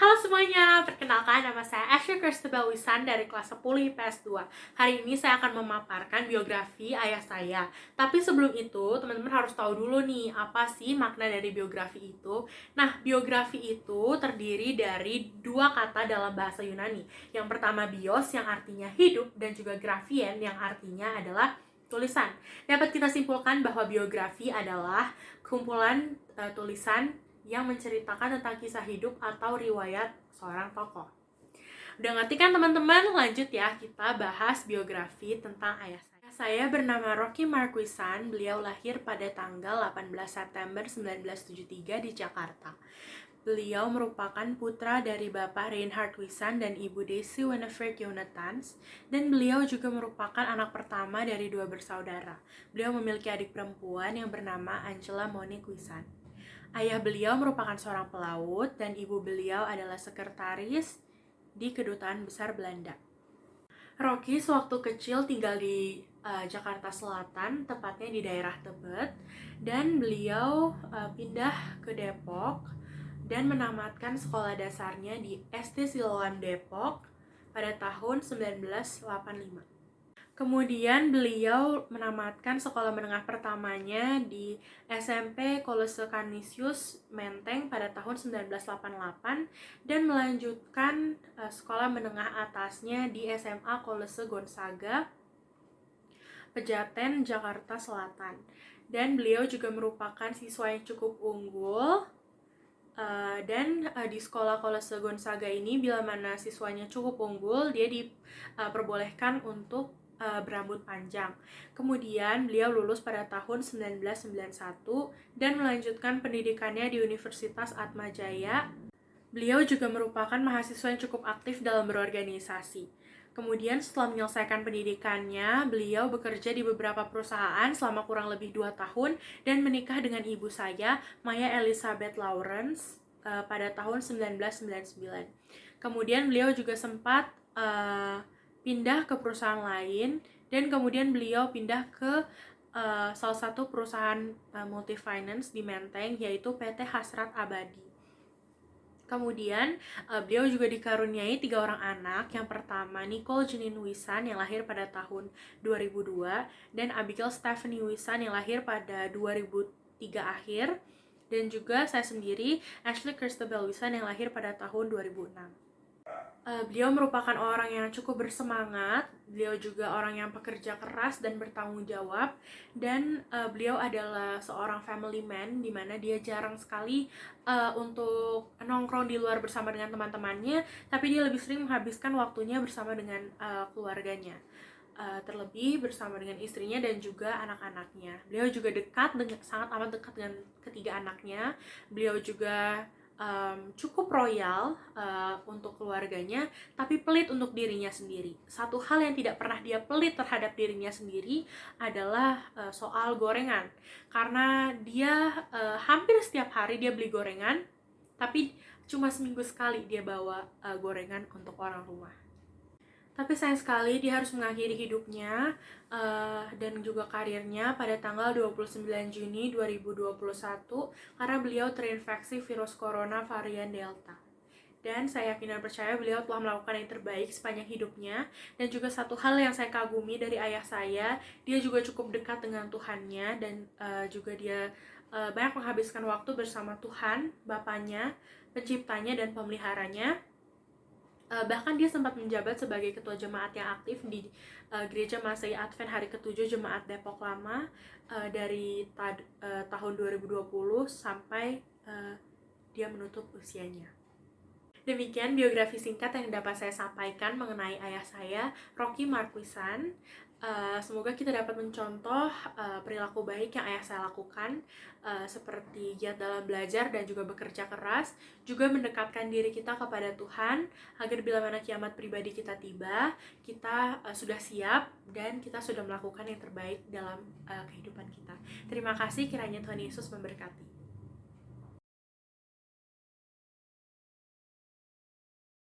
Halo semuanya, perkenalkan nama saya Ashley Christabel Wisan dari kelas 10 IPS 2. Hari ini saya akan memaparkan biografi ayah saya. Tapi sebelum itu, teman-teman harus tahu dulu nih, apa sih makna dari biografi itu? Nah, biografi itu terdiri dari dua kata dalam bahasa Yunani. Yang pertama bios, yang artinya hidup, dan juga grafien, yang artinya adalah tulisan. Dapat kita simpulkan bahwa biografi adalah kumpulan tulisan yang menceritakan tentang kisah hidup atau riwayat seorang tokoh. Udah ngerti kan teman-teman? Lanjut ya, kita bahas biografi tentang ayah saya. Saya bernama Rocky Marquisan. Beliau lahir pada tanggal 18 September 1973 di Jakarta. Beliau merupakan putra dari Bapak Reinhard Wisan dan Ibu Desi Winifred Jonathans, dan beliau juga merupakan anak pertama dari dua bersaudara. Beliau memiliki adik perempuan yang bernama Angela Monique Wisan. Ayah beliau merupakan seorang pelaut dan ibu beliau adalah sekretaris di Kedutaan Besar Belanda. Rocky sewaktu kecil tinggal di Jakarta Selatan, tepatnya di daerah Tebet, dan beliau pindah ke Depok dan menamatkan sekolah dasarnya di SD Siloam Depok pada tahun 1985. Kemudian beliau menamatkan sekolah menengah pertamanya di SMP Kolose Canisius Menteng pada tahun 1988 dan melanjutkan sekolah menengah atasnya di SMA Kolose Gonzaga, Pejaten, Jakarta Selatan. Dan beliau juga merupakan siswa yang cukup unggul. Di sekolah Kolose Gonzaga ini, bila mana siswanya cukup unggul, dia diperbolehkan untuk berambut panjang. Kemudian beliau lulus pada tahun 1991 dan melanjutkan pendidikannya di Universitas Atmajaya. Beliau juga merupakan mahasiswa yang cukup aktif dalam berorganisasi. Kemudian setelah menyelesaikan pendidikannya, beliau bekerja di beberapa perusahaan selama kurang lebih 2 tahun dan menikah dengan ibu saya, Maya Elizabeth Lawrence, pada tahun 1999. Kemudian beliau juga sempat pindah ke perusahaan lain, dan kemudian beliau pindah ke salah satu perusahaan multi-finance di Menteng, yaitu PT Hasrat Abadi. Kemudian beliau juga dikaruniai 3 orang anak. Yang pertama Nicole Jenin Wisan yang lahir pada tahun 2002, dan Abigail Stephanie Wisan yang lahir pada 2003 akhir, dan juga saya sendiri Ashley Christabel Wisan yang lahir pada tahun 2006. Beliau merupakan orang yang cukup bersemangat. Beliau juga orang yang pekerja keras dan bertanggung jawab, dan beliau adalah seorang family man, di mana dia jarang sekali untuk nongkrong di luar bersama dengan teman-temannya, tapi dia lebih sering menghabiskan waktunya bersama dengan keluarganya, terlebih bersama dengan istrinya dan juga anak-anaknya. Beliau juga sangat amat dekat dengan ketiga anaknya. Beliau juga cukup royal untuk keluarganya, tapi pelit untuk dirinya sendiri. Satu hal yang tidak pernah dia pelit terhadap dirinya sendiri adalah soal gorengan, karena dia hampir setiap hari dia beli gorengan, tapi cuma seminggu sekali dia bawa gorengan untuk orang rumah. Tapi sayang sekali dia harus mengakhiri hidupnya dan juga karirnya pada tanggal 29 Juni 2021 karena beliau terinfeksi virus corona varian Delta. Dan saya yakin dan percaya beliau telah melakukan yang terbaik sepanjang hidupnya. Dan juga satu hal yang saya kagumi dari ayah saya, dia juga cukup dekat dengan Tuhannya, dan juga dia banyak menghabiskan waktu bersama Tuhan, Bapaknya, penciptanya dan pemeliharanya. Bahkan dia sempat menjabat sebagai ketua jemaat yang aktif di Gereja Masai Advent Hari ke-7 Jemaat Depok Lama dari tahun 2020 sampai dia menutup usianya. Demikian biografi singkat yang dapat saya sampaikan mengenai ayah saya, Rocky Marquisan. Semoga kita dapat mencontoh perilaku baik yang ayah saya lakukan, seperti giat dalam belajar dan juga bekerja keras, juga mendekatkan diri kita kepada Tuhan, agar bila mana kiamat pribadi kita tiba, kita sudah siap dan kita sudah melakukan yang terbaik dalam kehidupan kita. Terima kasih, kiranya Tuhan Yesus memberkati.